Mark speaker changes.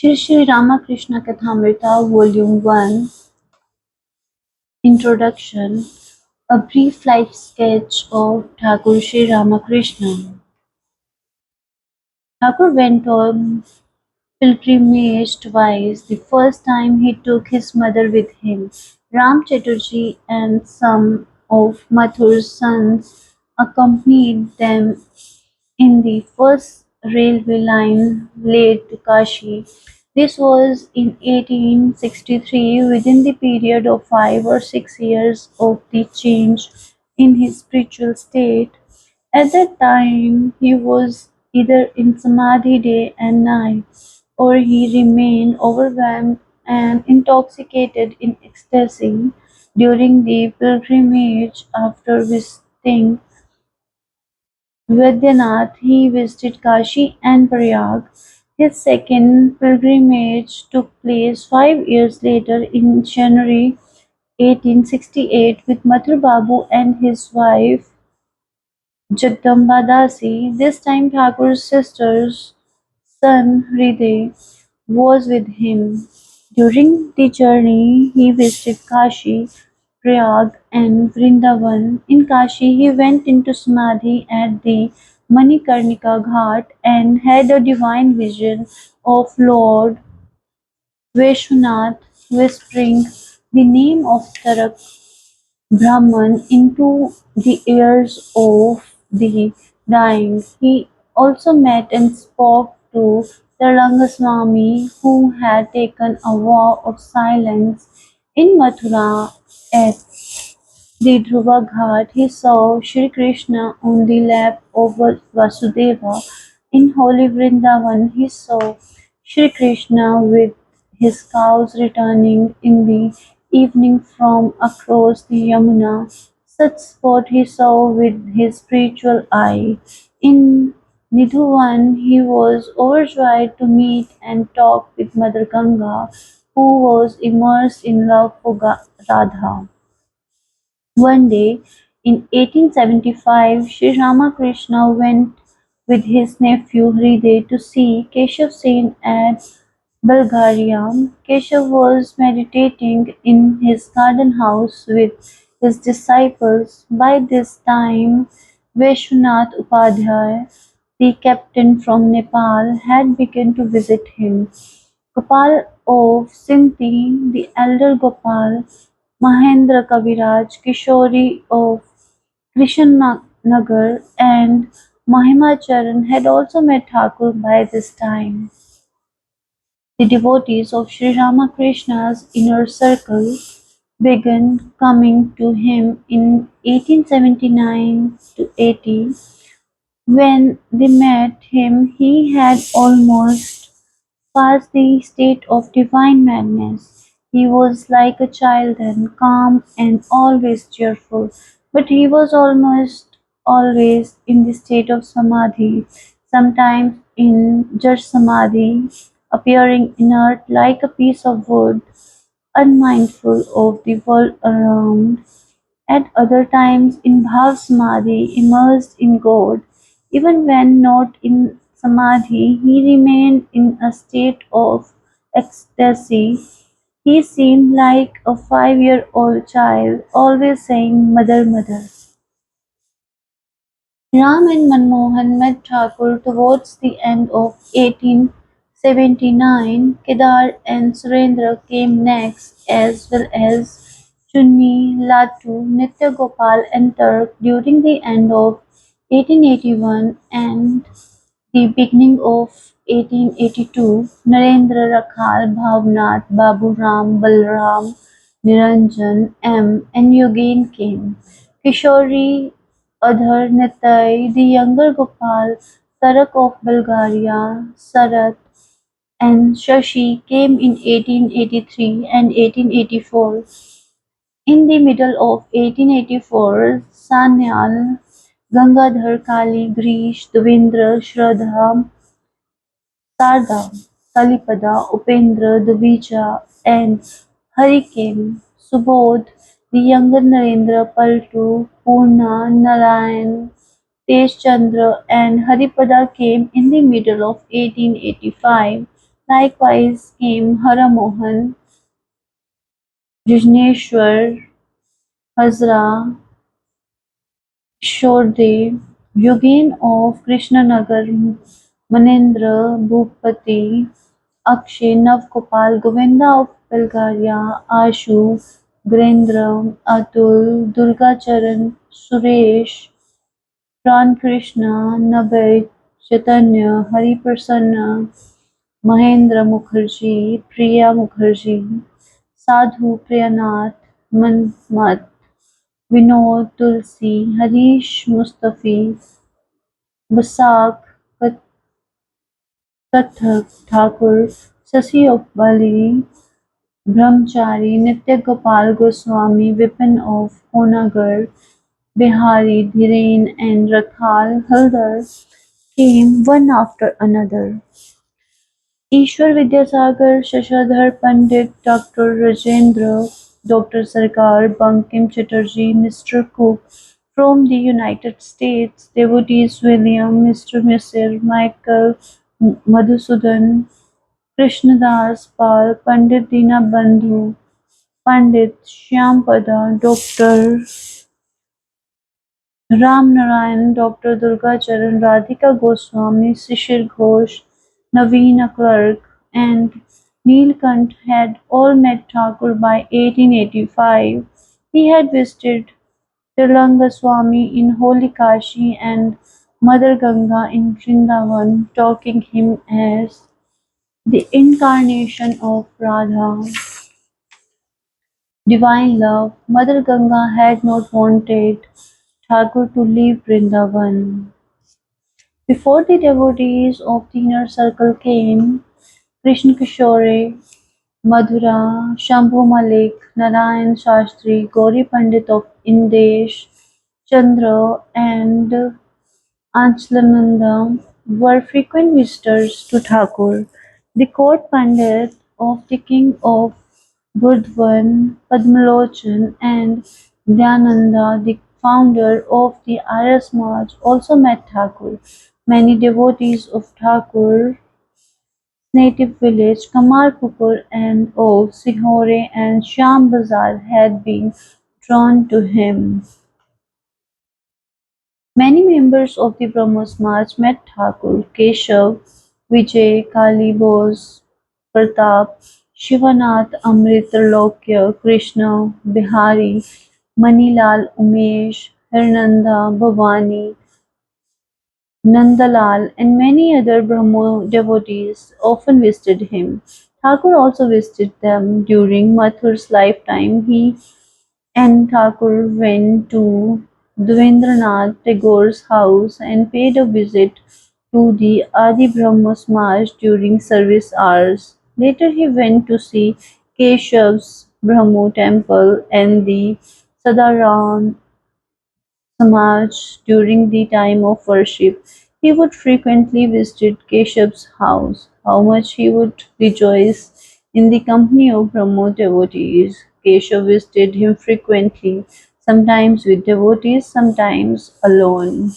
Speaker 1: Shri Shri Ramakrishna Kathamrita Volume 1 Introduction. A brief life sketch of Thakur Shri Ramakrishna. Thakur went on pilgrimage twice. The first time he took his mother with him. Ram Chatterjee and some of Mathur's sons accompanied them in the first railway line laid to Kashi. This was in 1863, within the period of 5 or 6 years of the change in his spiritual state. At that time he was either in samadhi day and night, or he remained overwhelmed and intoxicated in ecstasy during the pilgrimage. After visiting Vaidyanath, he visited Kashi and Prayag. His second pilgrimage took place 5 years later in January 1868 with Mathur Babu and his wife Jagdamba Dasi. This time Thakur's sister's son Hriday was with him. During the journey he visited Kashi, Prayag and Vrindavan. In Kashi he went into Samadhi at the Manikarnika Ghat and had a divine vision of Lord Vishwanath whispering the name of Tarak Brahman into the ears of the dying. He also met and spoke to Tarangaswamy, who had taken a vow of silence in Mathura. At the Dhruva Ghat, he saw Shri Krishna on the lap of Vasudeva. In holy Vrindavan, he saw Shri Krishna with his cows returning in the evening from across the Yamuna. Such sport he saw with his spiritual eye. In Nidhuvan, he was overjoyed to meet and talk with Mother Ganga, who was immersed in love for Radha. One day, in 1875, Sri Ramakrishna went with his nephew Hriday to see Keshav Sen at Bulgaria. Keshav was meditating in his garden house with his disciples. By this time, Vishwanath Upadhyay, the captain from Nepal, had begun to visit him. Gopal of Sinti, the elder Gopal, Mahendra Kaviraj, Kishori of Krishnanagar, and Mahimacharan had also met Thakur by this time. The devotees of Sri Ramakrishna's inner circle began coming to him in 1879 to 80. When they met him, he had almost passed the state of divine madness. He was like a child then, calm and always cheerful, but he was almost always in the state of samadhi, sometimes in just samadhi, appearing inert like a piece of wood, unmindful of the world around. At other times in bhav samadhi, immersed in God. Even when not in samadhi, he remained in a state of ecstasy. He seemed like a 5-year-old child, always saying, Mother, Mother. Ram and Manmohan met Thakur towards the end of 1879. Kedar and Surendra came next, as well as Chunni, Latu, Nitya Gopal and Turk during the end of 1881 and the beginning of 1882. Narendra, Rakhal, Bhavnath, Babu Ram, Balram, Niranjan, M. and Yogen came. Kishori, Adhar, Nitai, the younger Gopal, Tarak of Bulgaria, Sarat, and Shashi came in 1883 and 1884. In the middle of 1884, Sanyal, Gangadhar, Kali, Grish, Devendra, Shraddha, Sarda, Kalipada, Upendra, Dvija, and Hari came. Subodh, the younger Narendra, Paltu, Purna, Narayan, Tej Chandra, and Haripada came in the middle of 1885. Likewise came Hara Mohan, Jijneshwar, Hazra, Kishordev, Yogen of Krishnanagar, Manendra, Bhupati, Akshay, Navgopal, Govinda of Bulgaria, Ashu, Virendra, Atul, Durgacharan, Suresh, Pran Krishna, Nabet, Chaitanya, Hari Prasanna, Mahendra Mukherjee, Priya Mukherjee, Sadhu Priyanath, Manmat, Vinod Tulsi, Harish Mustafi, Basak Kathak Thakur, Sasi Bali, Brahmachari, Nitya Gopal Goswami, Vipin of Konagar, Bihari, Dhiren and Rakhal Haldar came one after another. Ishwar Vidyasagar, Shashadhar Pandit, Doctor Rajendra, Doctor Sarkar, Bankim Chatterjee, Mr. Cook from the United States, devotees William, Mr. Misir, Michael Madhusudan, Krishnadas Pal, Pandit Dinabandhu, Pandit Shyampada, Doctor Ramnarayan, Doctor Durgacharan, Radhika Goswami, Shishir Ghosh, Naveen Clark, and Neelkant had all met Thakur by 1885. He had visited Tirlangaswamy in Holy Kashi and Mother Ganga in Vrindavan, talking him as the incarnation of Radha, divine love. Mother Ganga had not wanted Thakur to leave Vrindavan. Before the devotees of the inner circle came, Krishna Kishore, Madhura, Shambhu Malik, Narayan Shastri, Gauri Pandit of Indesh, Chandra and Anchalananda were frequent visitors to Thakur. The court pandit of the king of Burdwan, Padmalochan and Dyananda, the founder of the Arya Samaj, also met Thakur. Many devotees of Thakur's native village, Kamarpukur and of Sihore and Shyam Bazar had been drawn to him. Many members of the Brahmo Samaj met Thakur: Keshav, Vijay, Kali Bose, Pratap, Shivanath, Amrit Tralokya, Krishna, Bihari, Manilal Umesh, Hirananda, Bhavani, Nandalal, and many other Brahmo devotees often visited him. Thakur also visited them during Mathur's lifetime. He and Thakur went to Devendranath Tagore's house and paid a visit to the Adi Brahmo Samaj during service hours. Later he went to see Keshav's Brahmo temple and the Sadharan Samaj during the time of worship. He would frequently visit Keshav's house. How much he would rejoice in the company of Brahmo devotees. Keshav visited him frequently, sometimes with devotees, sometimes alone.